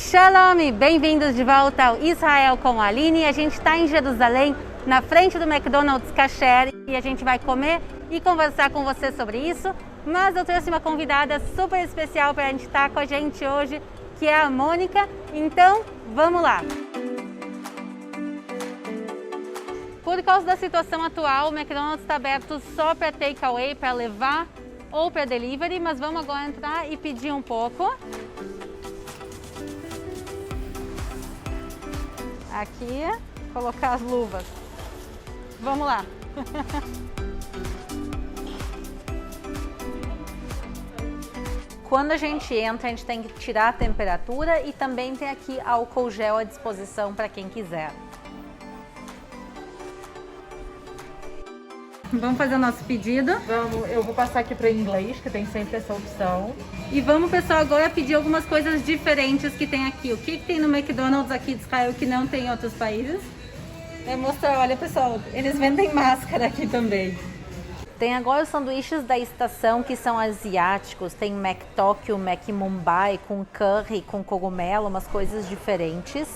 Shalom! Bem-vindos de volta ao Israel com a Aline. A gente está em Jerusalém, na frente do McDonald's Kasher, e a gente vai comer e conversar com você sobre isso. Mas eu trouxe uma convidada super especial para a gente estar com a gente hoje, que é a Mônica. Então, vamos lá! Por causa da situação atual, o McDonald's está aberto só para takeaway, para levar ou para delivery, mas vamos agora entrar e pedir um pouco. Aqui, colocar as luvas. Vamos lá. Quando a gente entra, a gente tem que tirar a temperatura e também tem aqui álcool gel à disposição para quem quiser. Vamos fazer o nosso pedido? Vamos, eu vou passar aqui para inglês, que tem sempre essa opção. E vamos, pessoal, agora pedir algumas coisas diferentes que tem aqui. O que tem no McDonald's aqui de Israel que não tem em outros países? É mostrar, olha, pessoal, eles vendem máscara aqui também. Tem agora os sanduíches da estação que são asiáticos. Tem Mac Tóquio, Mac Mumbai, com curry, com cogumelo, umas coisas diferentes.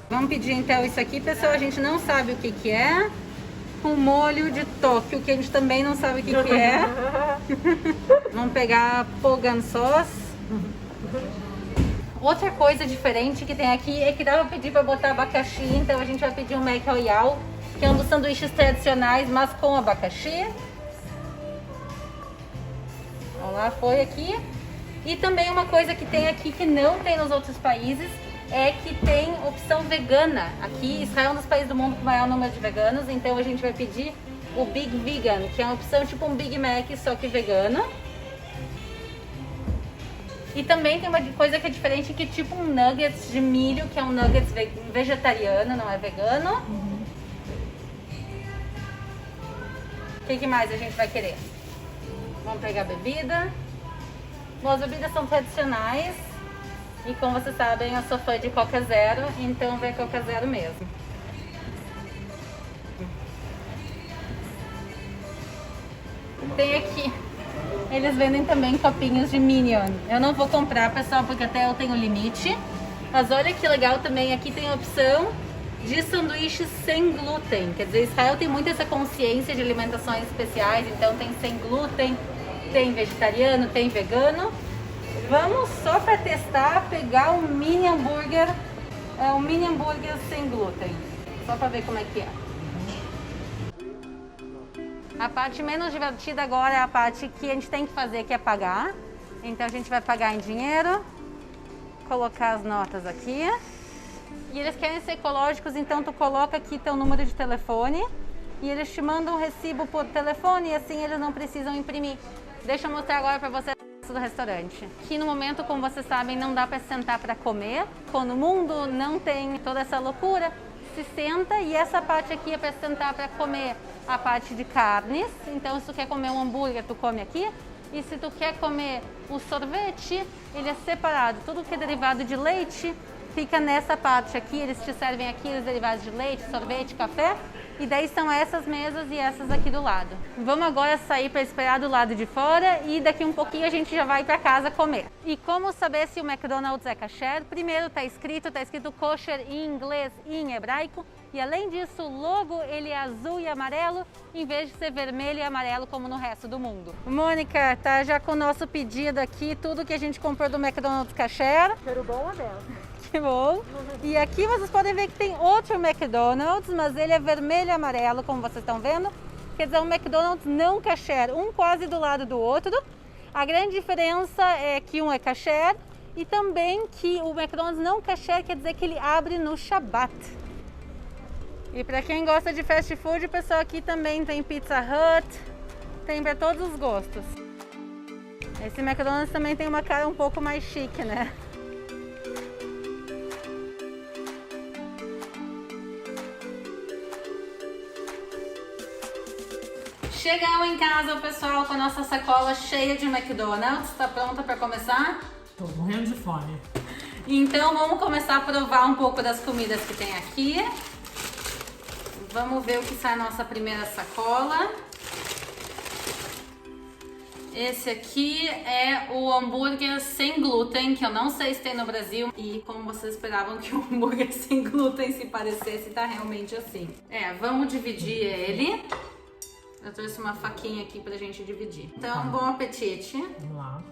Vamos pedir então isso aqui, pessoal, a gente não sabe o que é. Com molho de Tóquio, que a gente também não sabe o que é. Vamos pegar Pogan Sauce. Outra coisa diferente que tem aqui é que dá pra pedir para botar abacaxi, então a gente vai pedir um Mac Royal, que é um dos sanduíches tradicionais, mas com abacaxi. Olha lá, foi aqui. E também uma coisa que tem aqui que não tem nos outros países, é que tem opção vegana. Aqui, Israel é um dos países do mundo com maior número de veganos, então a gente vai pedir o Big Vegan, que é uma opção tipo um Big Mac, só que vegano. E também tem uma coisa que é diferente, que é tipo um nuggets de milho, que é um nuggets vegetariano, não é vegano. O que mais a gente vai querer? Vamos pegar bebida. Bom, as bebidas são tradicionais. E como vocês sabem, eu sou fã de Coca Zero, então vem Coca Zero mesmo. Tem aqui, eles vendem também copinhos de Minion. Eu não vou comprar, pessoal, porque até eu tenho limite. Mas olha que legal também, aqui tem a opção de sanduíches sem glúten. Quer dizer, Israel tem muito essa consciência de alimentações especiais, então tem sem glúten, tem vegetariano, tem vegano. Vamos só para testar, pegar um mini hambúrguer, sem glúten, só para ver como é que é. A parte menos divertida agora é a parte que a gente tem que fazer, que é pagar. Então a gente vai pagar em dinheiro, colocar as notas aqui. E eles querem ser ecológicos, então tu coloca aqui teu número de telefone e eles te mandam um recibo por telefone e assim eles não precisam imprimir. Deixa eu mostrar agora para vocês do restaurante. Aqui no momento, como vocês sabem, não dá para sentar para comer. Quando o mundo não tem toda essa loucura, se senta e essa parte aqui é para sentar para comer a parte de carnes. Então, se tu quer comer um hambúrguer, tu come aqui. E se tu quer comer o sorvete, ele é separado. Tudo que é derivado de leite fica nessa parte aqui. Eles te servem aqui os derivados de leite, sorvete, café. E daí são essas mesas e essas aqui do lado. Vamos agora sair para esperar do lado de fora e daqui um pouquinho a gente já vai para casa comer. E como saber se o McDonald's é kasher? Primeiro tá escrito kosher em inglês e em hebraico. E além disso, o logo ele é azul e amarelo, em vez de ser vermelho e amarelo como no resto do mundo. Mônica, tá já com o nosso pedido aqui, tudo que a gente comprou do McDonald's kasher. Cheiro bom ou dela? Que bom! E aqui vocês podem ver que tem outro McDonald's, mas ele é vermelho e amarelo, como vocês estão vendo. Quer dizer, um McDonald's não kasher, um quase do lado do outro. A grande diferença é que um é kasher e também que o McDonald's não kasher quer dizer que ele abre no Shabbat. E para quem gosta de fast food, o pessoal aqui também tem Pizza Hut, tem para todos os gostos. Esse McDonald's também tem uma cara um pouco mais chique, né? Chegamos em casa, pessoal, com a nossa sacola cheia de McDonald's. Tá pronta para começar? Tô morrendo de fome. Então vamos começar a provar um pouco das comidas que tem aqui. Vamos ver o que sai na nossa primeira sacola. Esse aqui é o hambúrguer sem glúten, que eu não sei se tem no Brasil. E como vocês esperavam que o hambúrguer sem glúten se parecesse, tá realmente assim. Vamos dividir ele. Eu trouxe uma faquinha aqui pra gente dividir. Então, bom apetite. Vamos lá.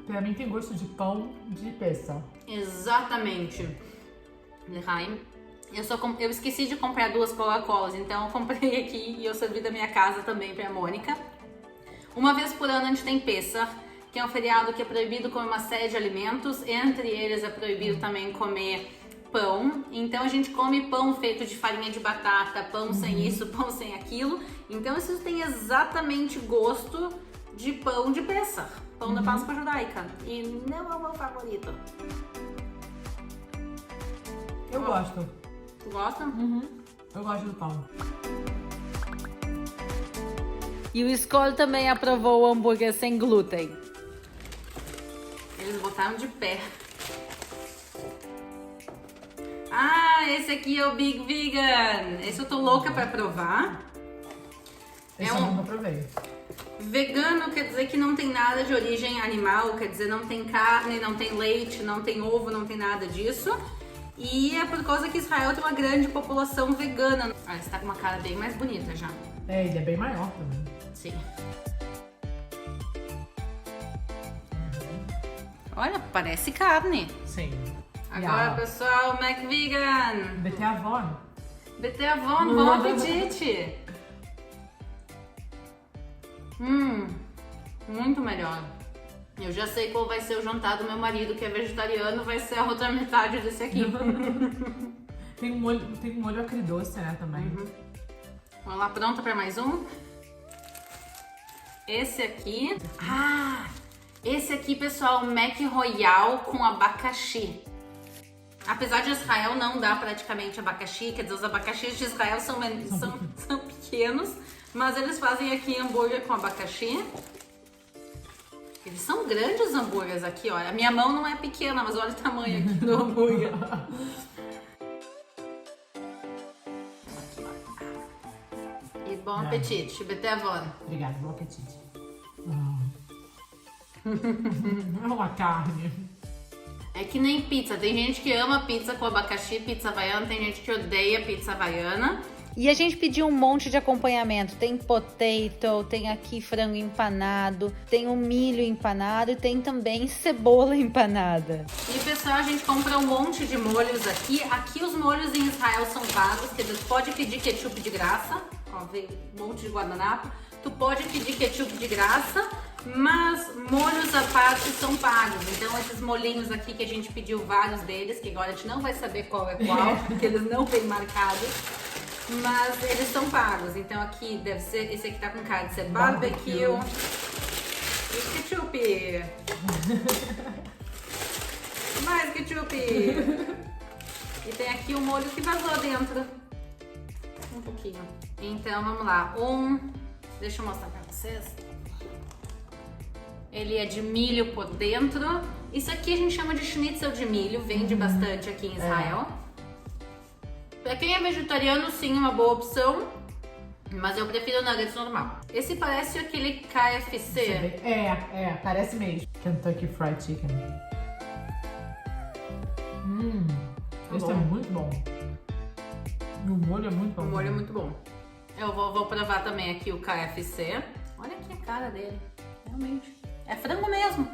Pra mim tem gosto de pão de peça. Exatamente. Eu esqueci de comprar 2 Coca-Colas, então eu comprei aqui e eu servi da minha casa também pra Mônica. Uma vez por ano a gente tem Pessach, que é um feriado que é proibido comer uma série de alimentos. Entre eles é proibido também comer pão. Então a gente come pão feito de farinha de batata, pão sem isso, pão sem aquilo. Então isso tem exatamente gosto de pão de Pessach, pão da Páscoa judaica. E não é o meu favorito. Eu gosto. Tu gosta? Eu gosto do pão. E o Skol também aprovou o hambúrguer sem glúten. Eles botaram de pé. Esse aqui é o Big Vegan. Esse eu tô louca pra provar. Esse eu nunca provei. Vegano quer dizer que não tem nada de origem animal, quer dizer não tem carne, não tem leite, não tem ovo, não tem nada disso. E é por causa que Israel tem uma grande população vegana. Esse tá com uma cara bem mais bonita já. Ele é bem maior também. Sim. Olha, parece carne. Sim. Agora, pessoal, McVegan. Beteavon. Beteavon, bom apetite. Muito melhor. Eu já sei qual vai ser o jantar do meu marido, que é vegetariano, vai ser a outra metade desse aqui. Tem um molho agridoce, né, também. Vamos lá, pronta para mais um? Esse aqui... esse aqui, pessoal, Mac Royal com abacaxi. Apesar de Israel não dar praticamente abacaxi, quer dizer, os abacaxis de Israel são pequenos, mas eles fazem aqui hambúrguer com abacaxi. Eles são grandes os hambúrgueres aqui, olha. A minha mão não é pequena, mas olha o tamanho aqui do hambúrguer. E bom apetite, Beteavon. Obrigada, bom apetite. É uma carne. É que nem pizza. Tem gente que ama pizza com abacaxi, pizza havaiana. Tem gente que odeia pizza havaiana. E a gente pediu um monte de acompanhamento. Tem potato, tem aqui frango empanado, tem o milho empanado e tem também cebola empanada. E pessoal, a gente comprou um monte de molhos aqui. Aqui os molhos em Israel são pagos, quer dizer, tu pode pedir ketchup de graça. Ó, veio um monte de guardanapo. Tu pode pedir ketchup de graça, mas molhos à parte são pagos. Então esses molhinhos aqui que a gente pediu vários deles, que agora a gente não vai saber qual é qual, porque eles não vêm marcados. Mas eles são pagos, então aqui deve ser, esse aqui tá com cara de ser barbecue. E ketchup. Mais ketchup. E tem aqui o molho que vazou dentro. Um pouquinho. Então vamos lá. Deixa eu mostrar pra vocês. Ele é de milho por dentro. Isso aqui a gente chama de schnitzel de milho, vende bastante aqui em Israel. Pra quem é vegetariano, sim, uma boa opção, mas eu prefiro o nuggets normal. Esse parece aquele KFC. Parece mesmo. Kentucky Fried Chicken. Esse é muito bom. E o molho é muito bom. O molho é muito bom. Eu vou provar também aqui o KFC. Olha aqui a cara dele, realmente. É frango mesmo.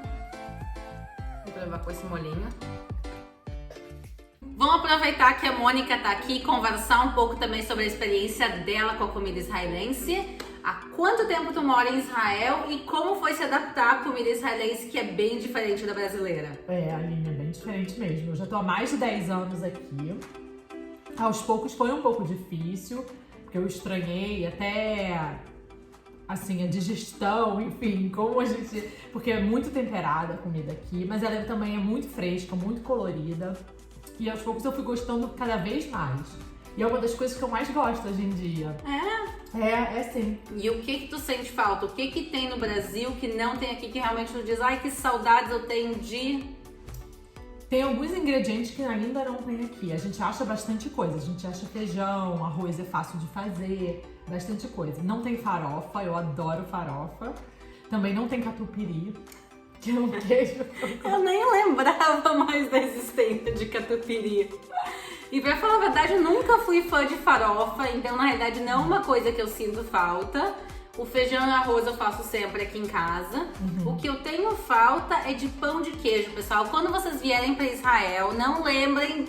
Vou provar com esse molhinho. Vamos aproveitar que a Mônica tá aqui e conversar um pouco também sobre a experiência dela com a comida israelense. Há quanto tempo tu mora em Israel e como foi se adaptar à comida israelense, que é bem diferente da brasileira? Aline, é bem diferente mesmo. Eu já tô há mais de 10 anos aqui. Aos poucos foi um pouco difícil, porque eu estranhei até, assim, a digestão, enfim, como a gente... Porque é muito temperada a comida aqui, mas ela também é muito fresca, muito colorida. E aos poucos eu fui gostando cada vez mais. E é uma das coisas que eu mais gosto hoje em dia. É sim. E o que tu sente falta? O que tem no Brasil que não tem aqui, que realmente tu diz, ai, que saudades eu tenho de... tem alguns ingredientes que ainda não tem aqui. A gente acha bastante coisa. A gente acha feijão, arroz é fácil de fazer, bastante coisa. Não tem farofa, eu adoro farofa. Também não tem catupiry, que é um queijo. Eu nem lembrava mais da existência de catupiry. E pra falar a verdade, eu nunca fui fã de farofa, então na realidade não é uma coisa que eu sinto falta. O feijão e o arroz eu faço sempre aqui em casa. O que eu tenho falta é de pão de queijo, pessoal. Quando vocês vierem pra Israel, não lembrem...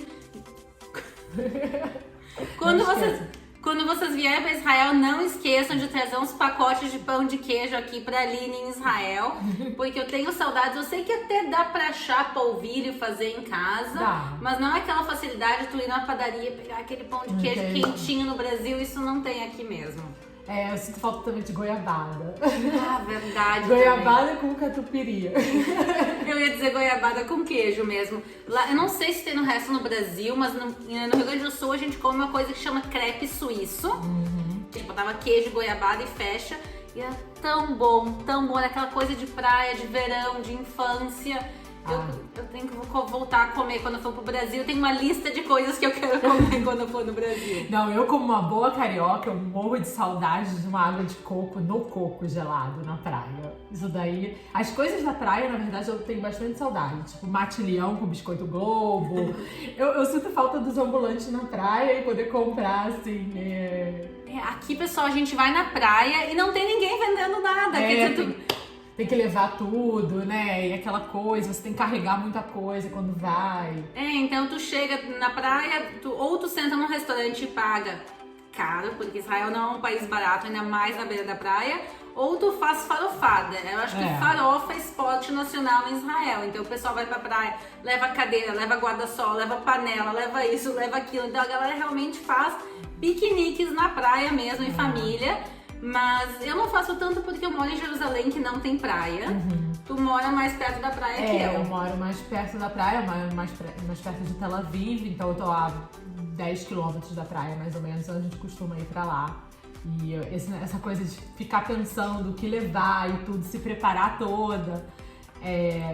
Quando vocês vierem para Israel, não esqueçam de trazer uns pacotes de pão de queijo aqui pra Aline em Israel, porque eu tenho saudades. Eu sei que até dá pra achar polvilho e fazer em casa, mas não é aquela facilidade de tu ir na padaria e pegar aquele pão de queijo quentinho no Brasil. Isso não tem aqui mesmo. Eu sinto falta também de goiabada. Ah, verdade. Goiabada também. com catupiry. Eu ia dizer goiabada com queijo mesmo. Lá, eu não sei se tem no resto do Brasil, mas no Rio Grande do Sul a gente come uma coisa que chama crepe suíço. Tipo, botava queijo, goiabada e fecha. E é tão bom, tão bom. Era aquela coisa de praia, de verão, de infância. Eu tenho que voltar a comer quando eu for pro Brasil. Eu tenho uma lista de coisas que eu quero comer quando eu for no Brasil. Não, eu como uma boa carioca, eu morro de saudade de uma água de coco no coco gelado na praia. Isso daí... As coisas da praia, na verdade, eu tenho bastante saudade. Tipo, mate-leão com biscoito Globo. Eu sinto falta dos ambulantes na praia e poder comprar, assim... Aqui, pessoal, a gente vai na praia e não tem ninguém vendendo nada. Quer dizer, tem que levar tudo, né? E aquela coisa, você tem que carregar muita coisa quando vai. Então tu chega na praia, ou tu senta num restaurante e paga caro, porque Israel não é um país barato, ainda mais na beira da praia, ou tu faz farofada. Eu acho que farofa é esporte nacional em Israel. Então o pessoal vai pra praia, leva cadeira, leva guarda-sol, leva panela, leva isso, leva aquilo. Então a galera realmente faz piqueniques na praia mesmo, em família. Mas eu não faço tanto porque eu moro em Jerusalém, que não tem praia. Tu mora mais perto da praia que eu. Eu moro mais perto da praia, mais perto de Tel Aviv. Então eu tô a 10 quilômetros da praia, mais ou menos. Então a gente costuma ir pra lá. E essa coisa de ficar pensando o que levar e tudo, se preparar toda.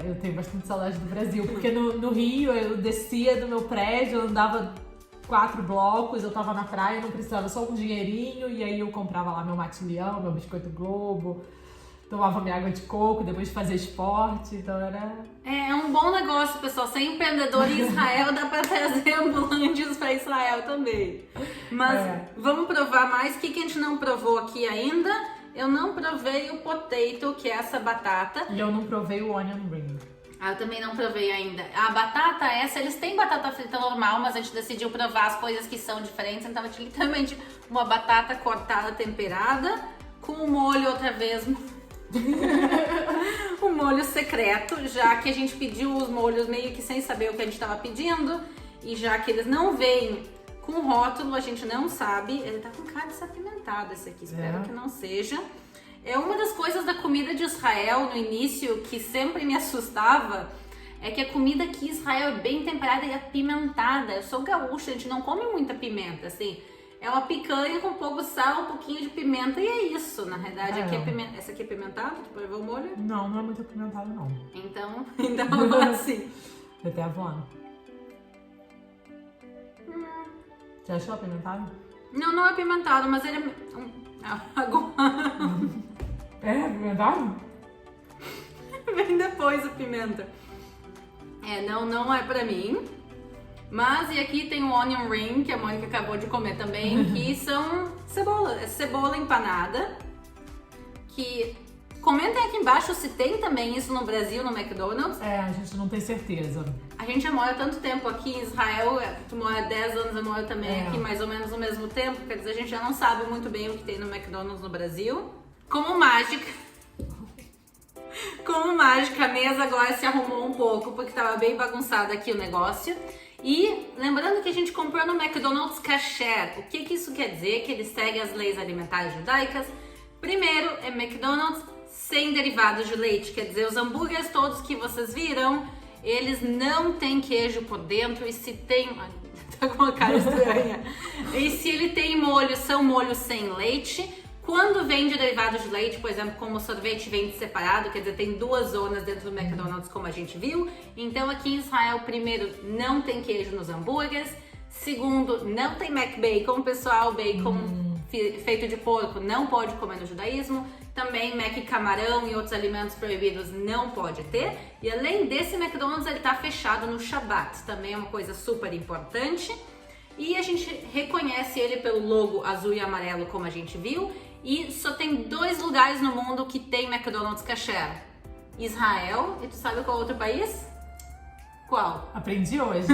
Eu tenho bastante saudade do Brasil. Porque no Rio eu descia do meu prédio, eu andava 4 blocos, eu tava na praia, não precisava, só um dinheirinho, e aí eu comprava lá meu mate-leão, meu biscoito Globo, tomava minha água de coco, depois fazia esporte, então era... É um bom negócio, pessoal. Ser empreendedor em Israel dá pra trazer ambulantes pra Israel também. Mas vamos provar mais. O que a gente não provou aqui ainda? Eu não provei o potato, que é essa batata. E eu não provei o onion ring. Eu também não provei ainda. A batata eles têm batata frita normal, mas a gente decidiu provar as coisas que são diferentes. Então, é literalmente uma batata cortada, temperada, com o molho outra vez. O molho secreto, já que a gente pediu os molhos meio que sem saber o que a gente estava pedindo. E já que eles não vêm com rótulo, a gente não sabe. Ele tá com cara de ser apimentado esse aqui, espero que não seja. É uma das coisas da comida de Israel no início que sempre me assustava, é que a comida aqui em Israel é bem temperada e apimentada. Eu sou gaúcha, a gente não come muita pimenta, assim. É uma picanha com um pouco de sal, um pouquinho de pimenta e é isso, na verdade. Aqui é pimenta. Essa aqui é pimentada? Tu pode ver o molho? Não é muito apimentado, não. Então assim. Eu até voando. Você achou apimentado? Não é apimentado, mas ele é... É apimentado? Vem depois a pimenta. Não é pra mim. Mas, e aqui tem o onion ring, que a Mônica acabou de comer também, que são cebola empanada. Que comentem aqui embaixo se tem também isso no Brasil, no McDonald's. A gente não tem certeza. A gente já mora tanto tempo aqui em Israel, tu mora 10 anos, eu moro também aqui mais ou menos no mesmo tempo, quer dizer, a gente já não sabe muito bem o que tem no McDonald's no Brasil. Como mágica, a mesa agora se arrumou um pouco, porque estava bem bagunçado aqui o negócio. E lembrando que a gente comprou no McDonald's Kasher. O que isso quer dizer? Que ele segue as leis alimentares judaicas. Primeiro, é McDonald's sem derivados de leite, quer dizer, os hambúrgueres todos que vocês viram, eles não têm queijo por dentro, e se tem... Tá com uma cara estranha. E se ele tem molho, são molhos sem leite. Quando vende derivados de leite, por exemplo, como o sorvete vende separado, quer dizer, tem 2 zonas dentro do McDonald's, como a gente viu. Então aqui em Israel, primeiro, não tem queijo nos hambúrgueres. Segundo, não tem McBacon, pessoal, bacon feito de porco não pode comer no judaísmo. Também Mac camarão e outros alimentos proibidos não pode ter. E além desse, McDonald's ele tá fechado no Shabbat, também é uma coisa super importante. E a gente reconhece ele pelo logo azul e amarelo, como a gente viu. E só tem 2 lugares no mundo que tem McDonald's kasher. Israel, e tu sabe qual outro país? Qual? Aprendi hoje.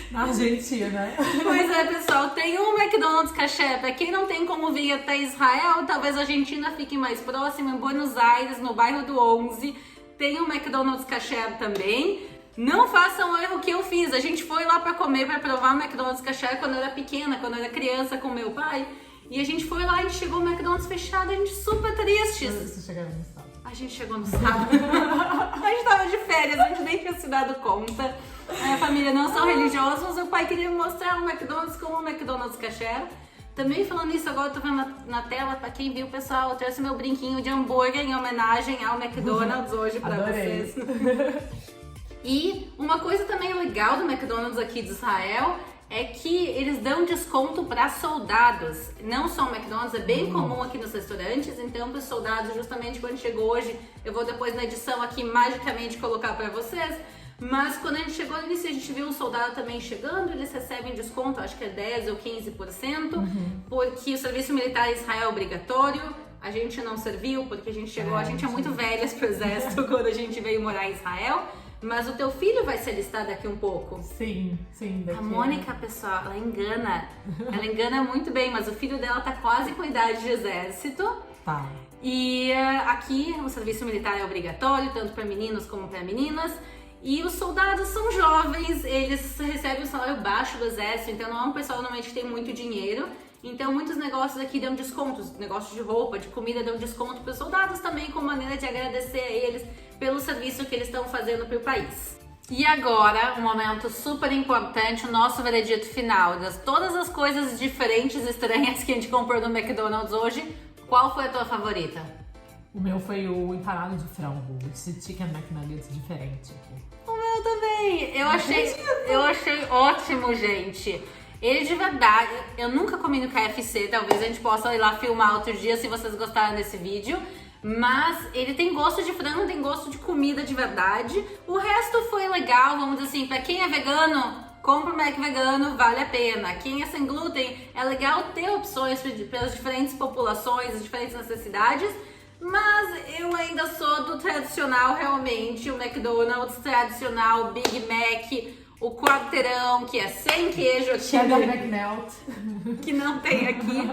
Na Argentina. Pois é, pessoal, tem um McDonald's kasher. Pra quem não tem como vir até Israel, talvez a Argentina fique mais próxima. Em Buenos Aires, no bairro do 11, tem um McDonald's kasher também. Não façam o erro que eu fiz. A gente foi lá pra comer, pra provar o McDonald's kasher quando eu era pequena, quando eu era criança com meu pai. E a gente foi lá, a gente chegou no McDonald's fechado, a gente super tristes. Vocês chegaram no sábado. A gente chegou no sábado. A gente tava de férias, a gente nem tinha se dado conta. A família não são religiosos, mas o pai queria mostrar o McDonald's como o McDonald's kasher. Também falando isso, agora eu tô vendo na tela, pra quem viu, pessoal, eu trouxe meu brinquinho de hambúrguer em homenagem ao McDonald's hoje pra Adorei. vocês. E uma coisa também legal do McDonald's aqui de Israel é que eles dão desconto para soldados. Não só o McDonald's, é bem comum aqui nos restaurantes, então para os soldados, justamente quando chegou hoje, eu vou depois na edição aqui magicamente colocar para vocês, mas quando a gente chegou no início, a gente viu um soldado também chegando, eles recebem desconto, acho que é 10 ou 15%, porque o serviço militar em Israel é obrigatório. A gente não serviu porque a gente chegou, a gente é muito velhas pro exército quando a gente veio morar em Israel. Mas o teu filho vai se alistar daqui um pouco. Sim, daqui. A Mônica, pessoal, ela engana muito bem, mas o filho dela tá quase com idade de exército. Tá. E aqui o serviço militar é obrigatório, tanto para meninos como para meninas. E os soldados são jovens, eles recebem um salário baixo do exército, então não é um pessoal normalmente que tem muito dinheiro. Então muitos negócios aqui dão descontos, negócios de roupa, de comida dão desconto para os soldados também, como maneira de agradecer a eles pelo serviço que eles estão fazendo para o país. E agora, um momento super importante, o nosso veredito final. Das todas as coisas diferentes e estranhas que a gente comprou no McDonald's hoje, qual foi a tua favorita? O meu foi o empanado de frango, esse chicken McNuggets diferente aqui. O meu também! Eu achei ótimo, gente. Ele de verdade, eu nunca comi no KFC, talvez a gente possa ir lá filmar outro dia se vocês gostaram desse vídeo. Mas ele tem gosto de frango, tem gosto de comida de verdade. O resto foi legal, vamos dizer assim, pra quem é vegano, compra o Mac vegano, vale a pena. Quem é sem glúten, é legal ter opções para as diferentes populações, as diferentes necessidades. Mas eu ainda sou do tradicional realmente, o McDonald's tradicional, Big Mac, o quarteirão, que é sem queijo aqui. Cheddar McMelt. Que não tem aqui.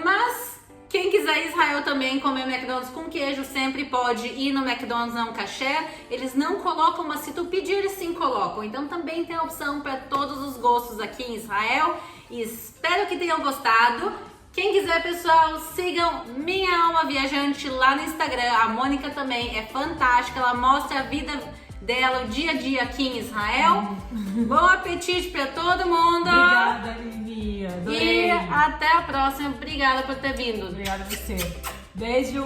Mas quem quiser em Israel também comer McDonald's com queijo, sempre pode ir no McDonald's não kasher. Eles não colocam, mas se tu pedir, eles sim colocam. Então também tem a opção para todos os gostos aqui em Israel. E espero que tenham gostado. Quem quiser, pessoal, sigam Minha Alma Viajante lá no Instagram. A Mônica também é fantástica, ela mostra a vida dela, o dia a dia aqui em Israel. Bom apetite para todo mundo! Obrigada, Lini. Adorei. E até a próxima. Obrigada por ter vindo. Obrigada a você. Beijo.